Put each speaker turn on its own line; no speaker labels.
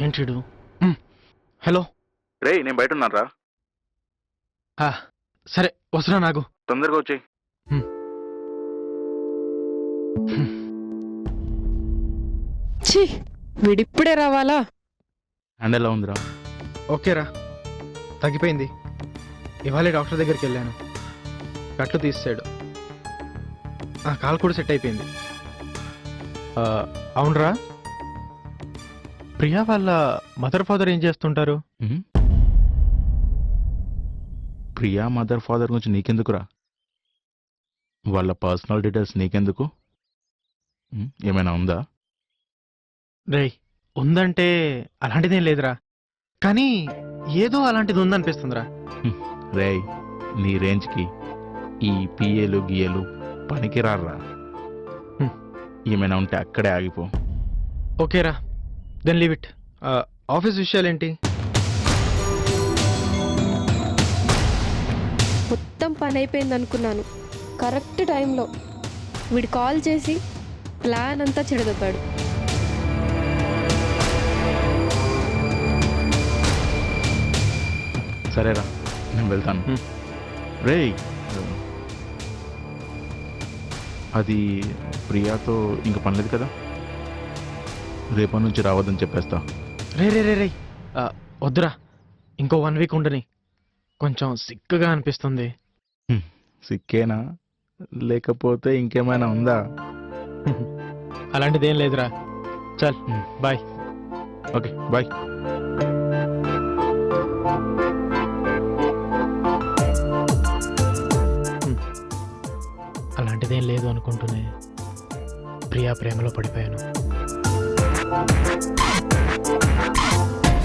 ఏంటిడు? Hello
రే, నేను బయట ఉన్నారా?
సరే వస్తున్నా, నాకు
తొందరగా వచ్చేయి.
ఛీ, వీడిప్పుడే రావాలా?
అండ్ ఎలా ఉందిరా?
ఓకేరా, తగ్గిపోయింది. ఇవాళే డాక్టర్ దగ్గరికి వెళ్ళాను, కట్లు తీసాడు, కాలు కూడా సెట్ అయిపోయింది. అవునరా, ప్రియా వాళ్ళ మదర్ ఫాదర్ ఏం చేస్తుంటారు?
ప్రియా మదర్ ఫాదర్ గురించి నీకెందుకురా? వాళ్ళ పర్సనల్ డీటెయిల్స్ నీకెందుకు? ఏమైనా ఉందా?
రేయ్, ఉందంటే అలాంటిదేం లేదురా, కానీ ఏదో అలాంటిది ఉందనిపిస్తుందిరా.
రేయ్, నీ రేంజ్కి ఈ పిఏలు గిఏలు పనికిరారా. ఏమైనా ఉంటే అక్కడే ఆగిపో.
ఓకేరా, దెన్ లీవ్ ఇట్. ఆఫీస్ విషయాలేంటి?
మొత్తం పని అయిపోయింది అనుకున్నాను. కరెక్ట్ టైంలో వీడు కాల్ చేసి ప్లాన్ అంతా చెడదొబ్బాడు.
సరేరా, నేను వెళ్తాను. రేయ్, అది ప్రియాతో ఇంక పనిలేదు కదా? రేపటి నుంచి రావద్దని చెప్పేస్తా.
రే రే రే రే వద్దురా, ఇంకో 1 వీక్ ఉండని. కొంచెం సిక్కుగా అనిపిస్తుంది.
సిక్కేనా, లేకపోతే ఇంకేమైనా ఉందా?
అలాంటిదేం లేదురా. చల్ బాయ్.
Okay bye.
అలాంటిదేం లేదు అనుకుంటూనే ప్రియా ప్రేమలో పడిపోయాను.